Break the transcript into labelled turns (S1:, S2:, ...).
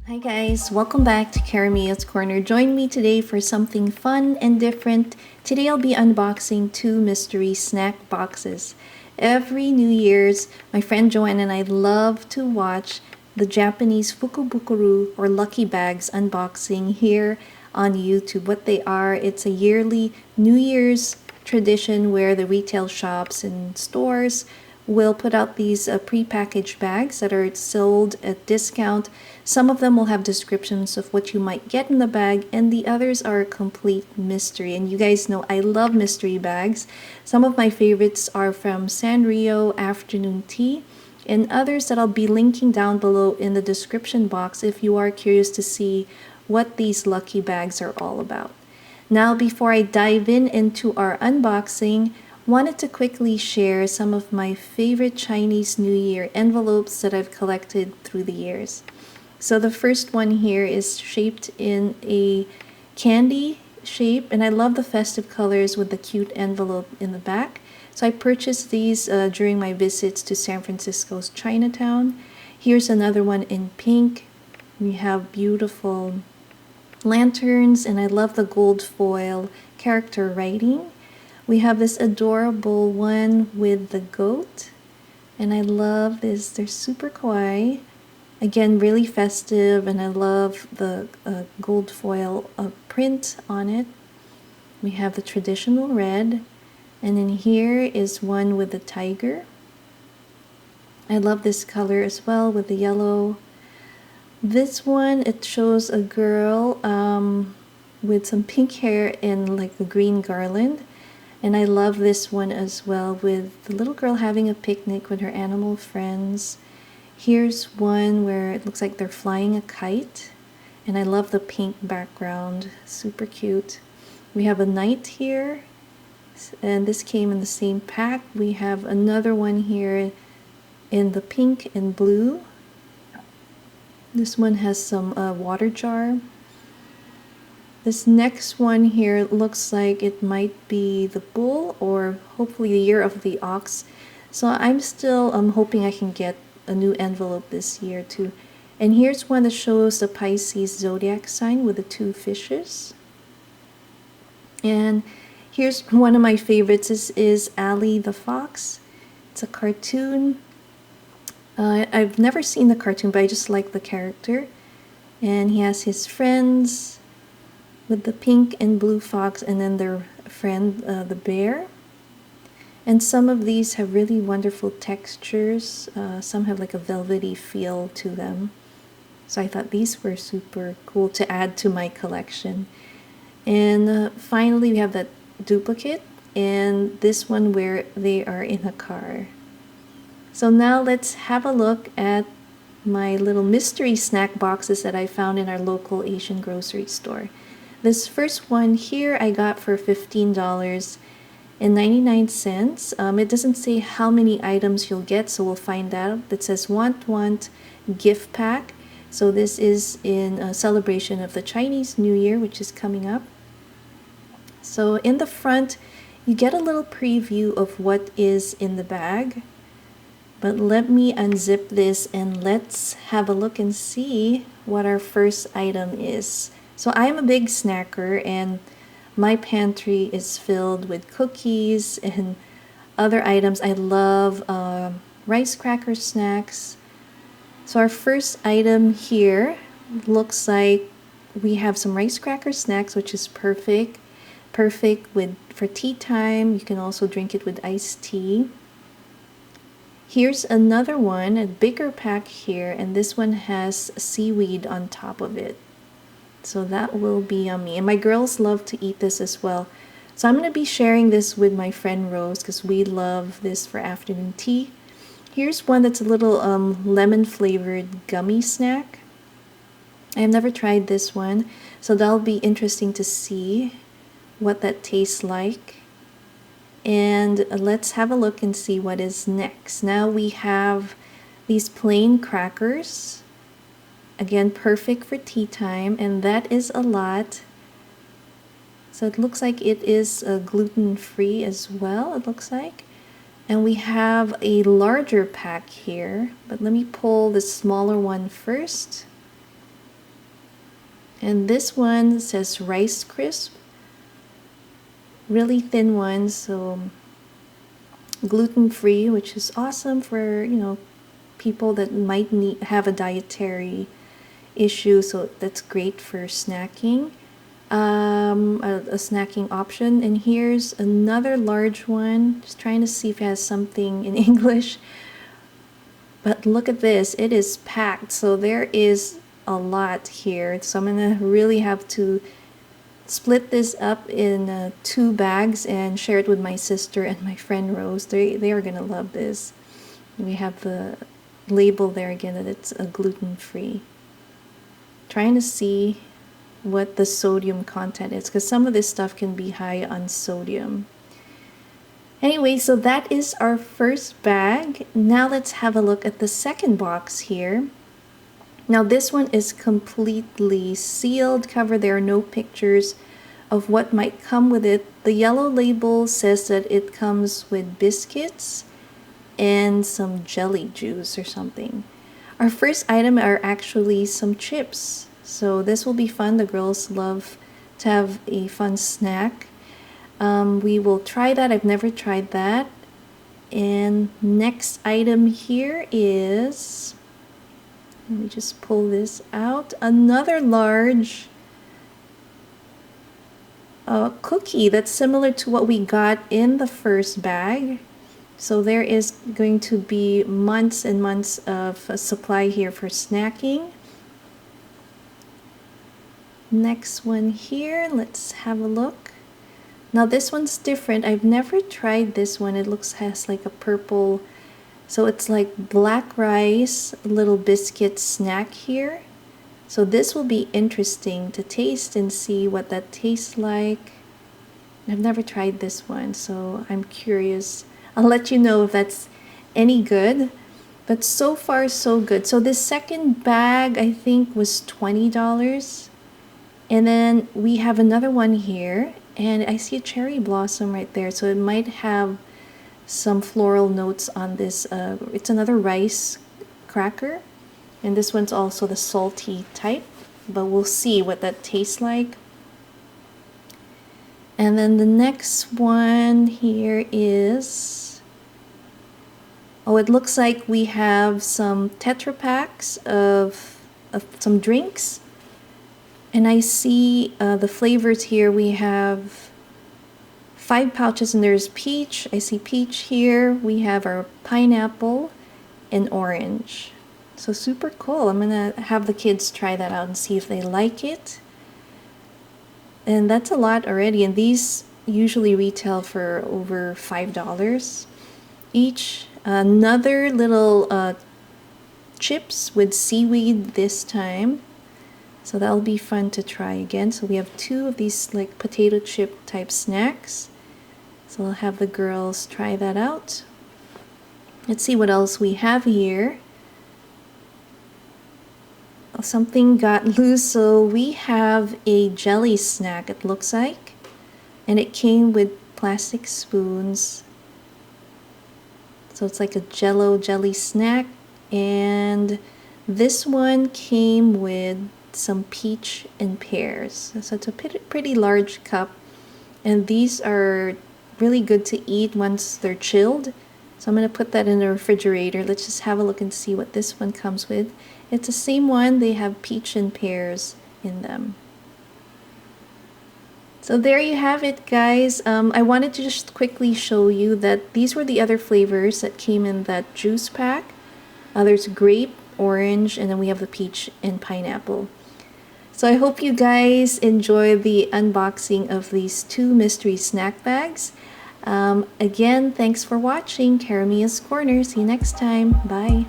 S1: Hi guys, welcome back to Caramia's Corner. Join me today for something fun and different. Today I'll be unboxing two mystery snack boxes. Every New Year's, my friend Joanne and I love to watch the Japanese FUKUBUKURO or Lucky Bags unboxing here on YouTube. What they are, it's a yearly New Year's tradition where the retail shops and stores will put out these pre-packaged bags that are sold at discount. Some of them will have descriptions of what you might get in the bag, and the others are a complete mystery. And you guys know I love mystery bags. Some of my favorites are from Sanrio Afternoon Tea, and others that I'll be linking down below in the description box if you are curious to see what these lucky bags are all about. Now, before I dive into our unboxing, wanted to quickly share some of my favorite Chinese New Year envelopes that I've collected through the years. So the first one here is shaped in a candy shape, and I love the festive colors with the cute envelope in the back. So I purchased these during my visits to San Francisco's Chinatown. Here's another one in pink. We have beautiful lanterns, and I love the gold foil character writing. We have this adorable one with the goat, and I love this. They're super kawaii. Again, really festive, and I love the gold foil print on it. We have the traditional red, and then here is one with the tiger. I love this color as well with the yellow. This one, it shows a girl with some pink hair and like a green garland. And I love this one as well with the little girl having a picnic with her animal friends. Here's one where it looks like they're flying a kite. And I love the pink background, super cute. We have a knight here, and this came in the same pack. We have another one here in the pink and blue. This one has some water jar. This next one here looks like it might be the bull or hopefully the year of the ox. So I'm still hoping I can get a new envelope this year too. And here's one that shows the Pisces zodiac sign with the two fishes. And here's one of my favorites. This is Ali the Fox. It's a cartoon. I've never seen the cartoon, but I just like the character. And he has his friends with the pink and blue fox, and then their friend, the bear. And some of these have really wonderful textures. Some have like a velvety feel to them. So I thought these were super cool to add to my collection. And finally, we have that duplicate, and this one where they are in a car. So now let's have a look at my little mystery snack boxes that I found in our local Asian grocery store. This first one here I got for $15.99. It doesn't say how many items you'll get, so we'll find out. It says Want gift pack. So this is in a celebration of the Chinese New Year, which is coming up. So in the front, you get a little preview of what is in the bag. But let me unzip this and let's have a look and see what our first item is. So I'm a big snacker, and my pantry is filled with cookies and other items. I love rice cracker snacks. So our first item here looks like we have some rice cracker snacks, which is perfect for tea time. You can also drink it with iced tea. Here's another one, a bigger pack here, and this one has seaweed on top of it. So that will be yummy. And my girls love to eat this as well. So I'm going to be sharing this with my friend Rose because we love this for afternoon tea. Here's one that's a little lemon flavored gummy snack. I have never tried this one, so that'll be interesting to see what that tastes like. And let's have a look and see what is next. Now we have these plain crackers. Again, perfect for tea time, and that is a lot. So it looks like it is gluten-free as well, it looks like. And we have a larger pack here, but let me pull the smaller one first. And this one says Rice Crisp. Really thin ones, so gluten-free, which is awesome for, people that might have a dietary issue, so that's great for snacking. A snacking option. And here's another large one, just trying to see if it has something in English. But look at this, it is packed, so there is a lot here. So I'm gonna really have to split this up in 2 bags and share it with my sister and my friend Rose. They are gonna love this. We have the label there again that it's a gluten-free. Trying to see what the sodium content is, because some of this stuff can be high on sodium. Anyway, so that is our first bag. Now let's have a look at the second box here. Now this one is completely sealed cover. There are no pictures of what might come with it. The yellow label says that it comes with biscuits and some jelly juice or something. Our first item are actually some chips. So this will be fun. The girls love to have a fun snack. We will try that. I've never tried that. And next item here is, let me just pull this out, another large cookie that's similar to what we got in the first bag. So there is going to be months and months of supply here for snacking. Next one here, let's have a look. Now this one's different. I've never tried this one. It has like a purple, so it's like black rice, little biscuit snack here. So this will be interesting to taste and see what that tastes like. I've never tried this one, so I'm curious. I'll let you know if that's any good. But so far, so good. So this second bag, I think, was $20. And then we have another one here, and I see a cherry blossom right there, so it might have some floral notes on this. It's another rice cracker, and this one's also the salty type, but we'll see what that tastes like. And then the next one here is, oh, it looks like we have some Tetra Packs of some drinks. And I see the flavors here. We have 5 pouches, and there's peach. I see peach here. We have our pineapple and orange. So super cool. I'm gonna have the kids try that out and see if they like it. And that's a lot already. And these usually retail for over $5 each. Another little chips with seaweed this time. So that'll be fun to try again. So we have 2 of these like potato chip type snacks. So I'll have the girls try that out. Let's see what else we have here. Something got loose, so we have a jelly snack, it looks like. And it came with plastic spoons. So it's like a Jello jelly snack. And this one came with some peach and pears. So it's a pretty large cup, and these are really good to eat once they're chilled. So I'm going to put that in the refrigerator. Let's just have a look and see what this one comes with. It's the same one. They have peach and pears in them. So there you have it, guys. I wanted to just quickly show you that these were the other flavors that came in that juice pack. There's grape, orange, and then we have the peach and pineapple. So I hope you guys enjoy the unboxing of these 2 mystery snack bags. Again, thanks for watching Karamia's Corner. See you next time. Bye.